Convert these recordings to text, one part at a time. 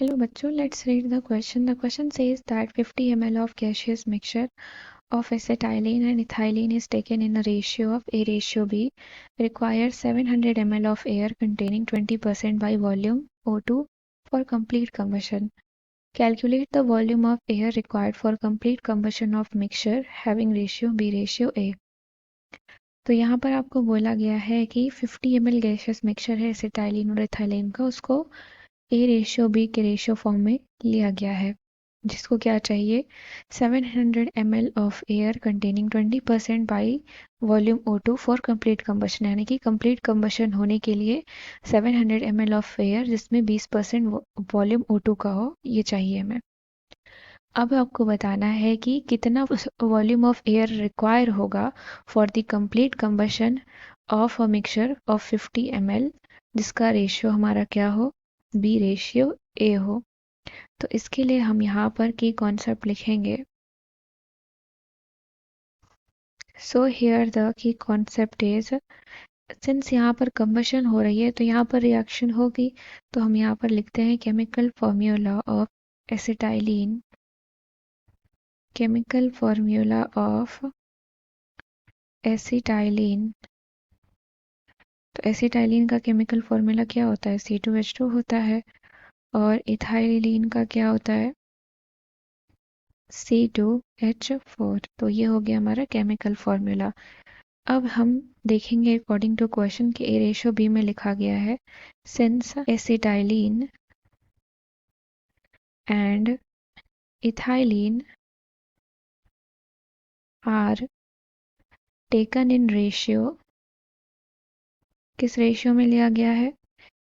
Hello बच्चों, let's read the question. The question says that 50 ml of gaseous mixture of acetylene and ethylene is taken in a ratio of A ratio B, requires 700 ml of air containing 20% by volume O2 for complete combustion. Calculate the volume of air required for complete combustion of mixture having ratio B ratio A. तो यहाँ पर आपको बोला गया है कि 50 ml gaseous mixture है acetylene और एथाइलिन का, उसको ए रेशियो बी के रेशियो फॉर्म में लिया गया है, जिसको क्या चाहिए 700 ml of air containing 20% by volume O2 for complete combustion, यानी कि कंप्लीट कंबशन होने के लिए 700 ml ऑफ एयर जिसमें 20% वॉल्यूम O2 का हो, ये चाहिए हमें। अब आपको बताना है कि कितना वॉल्यूम ऑफ एयर रिक्वायर होगा for the complete combustion of a mixture of 50 ml, जिसका रेशियो हमारा क्या हो, बी रेशियो ए हो। तो इसके लिए हम यहाँ पर की कॉन्सेप्ट लिखेंगे। So here the key concept is, since यहाँ पर कंबशन हो रही है तो यहाँ पर रिएक्शन होगी, तो हम यहाँ पर लिखते हैं chemical formula of acetylene, chemical formula of acetylene. तो एसिटाइलिन का केमिकल फॉर्मूला क्या होता है, C2H2 होता है, और इथाइलिन का क्या होता है, C2H4। तो ये हो गया हमारा केमिकल फॉर्मूला। अब हम देखेंगे अकॉर्डिंग टू क्वेश्चन कि ए रेशियो बी में लिखा गया है, since acetylene and ethylene are taken in ratio, किस रेशियो में लिया गया है,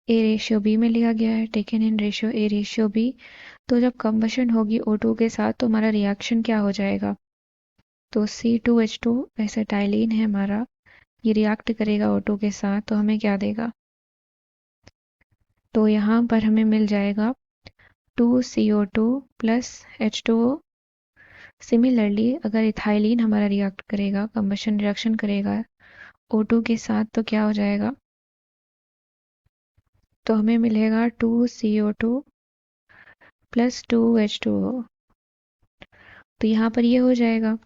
ए रेशियो बी में लिया गया है, taken in ratio A ratio B. तो जब कंबशन होगी O2 के साथ तो हमारा रिएक्शन क्या हो जाएगा, तो C2H2 एसिटाइलिन है हमारा, ये रिएक्ट करेगा O2 के साथ, तो हमें क्या देगा, तो यहाँ पर हमें मिल जाएगा 2CO2 प्लस H2O। सिमिलरली अगर इथाइलिन हमारा रिएक्ट करेगा, कंबशन रिएक्शन करेगा O2 के साथ, तो क्या हो जाएगा, तो हमें मिलेगा 2CO2 प्लस 2H2O। तो यहाँ पर ये हो जाएगा।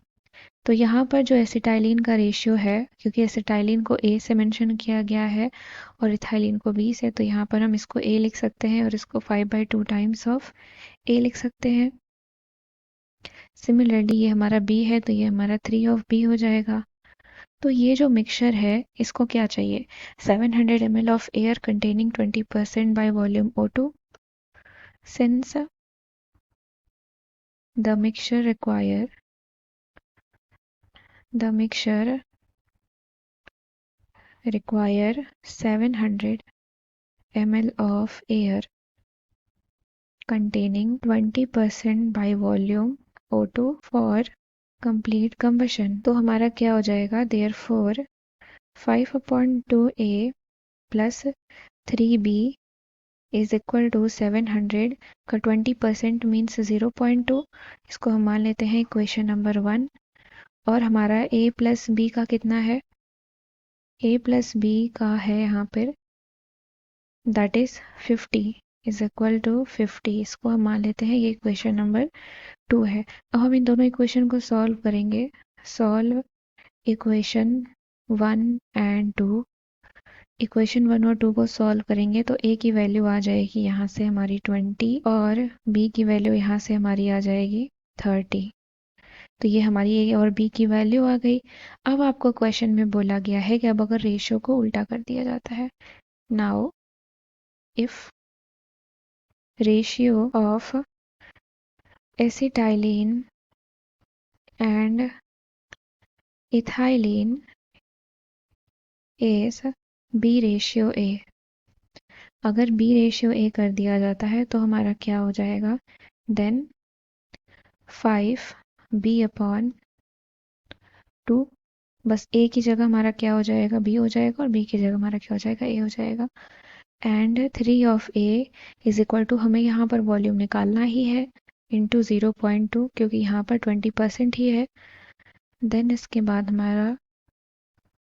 तो यहाँ पर जो एसिटाइलिन का रेशियो है, क्योंकि एसिटाइलिन को ए से मेंशन किया गया है और इथाइलिन को बी से, तो यहाँ पर हम इसको ए लिख सकते हैं और इसको 5/2 टाइम्स ऑफ ए लिख सकते हैं। सिमिलरली ये हमारा बी है तो ये हमारा 3 ऑफ बी हो जाएगा। तो ये जो मिक्सचर है इसको क्या चाहिए, 700 ml of air containing 20% by volume O2, since the mixture require 700 ml of air containing 20% by volume O2 for complete combustion। तो हमारा क्या हो जाएगा, therefore 5/2A plus 3B is equal to 700 का 20% मीन्स 0.2। इसको हम मान लेते हैं इक्वेशन नंबर 1। और हमारा A प्लस बी का कितना है, A प्लस बी का है यहाँ पर, that is 50 is equal to 50। इसको हम मान लेते हैं ये इक्वेशन नंबर 2 है। अब हम इन दोनों इक्वेशन को सॉल्व करेंगे। Solve equation 1 and 2। इक्वेशन 1 और 2 को सॉल्व करेंगे तो ए की वैल्यू आ जाएगी यहाँ से हमारी 20 और बी की वैल्यू यहाँ से हमारी आ जाएगी 30। तो ये हमारी ए और बी की वैल्यू आ गई। अब आपको क्वेश्चन में बोला गया है कि अब अगर रेशियो को उल्टा कर दिया जाता है, now if ratio of acetylene and ethylene is B ratio A, अगर बी रेशियो ए कर दिया जाता है तो हमारा क्या हो जाएगा, देन 5B/2, बस ए की जगह हमारा क्या हो जाएगा, बी हो जाएगा, और बी की जगह हमारा क्या हो जाएगा, ए हो जाएगा। And 3 of a is equal to, हमें यहाँ पर वॉल्यूम निकालना ही है, इंटू 0.2, क्योंकि यहाँ पर 20% ही है। देन इसके बाद हमारा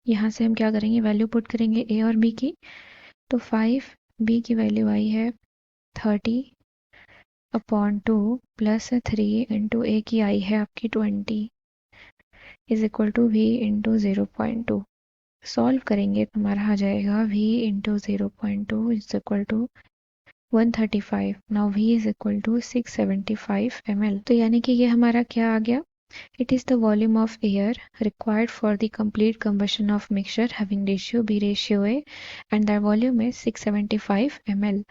यहाँ से हम क्या करेंगे, वैल्यू पुट करेंगे ए और बी की। तो 5B की वैल्यू आई है 30 अपॉन 2 प्लस 3 इंटू ए की आई है आपकी 20 is equal to v into 0.2। Solve करेंगे तो हमारा आ जाएगा v into 0.2 is equal to 135। Now v is equal to 675 ml। तो यानी कि ये हमारा क्या आ गया? It is the volume of air required for the complete combustion of mixture having ratio B ratio A, and that volume is 675 ml.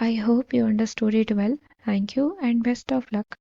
I hope you understood it well. Thank you and best of luck.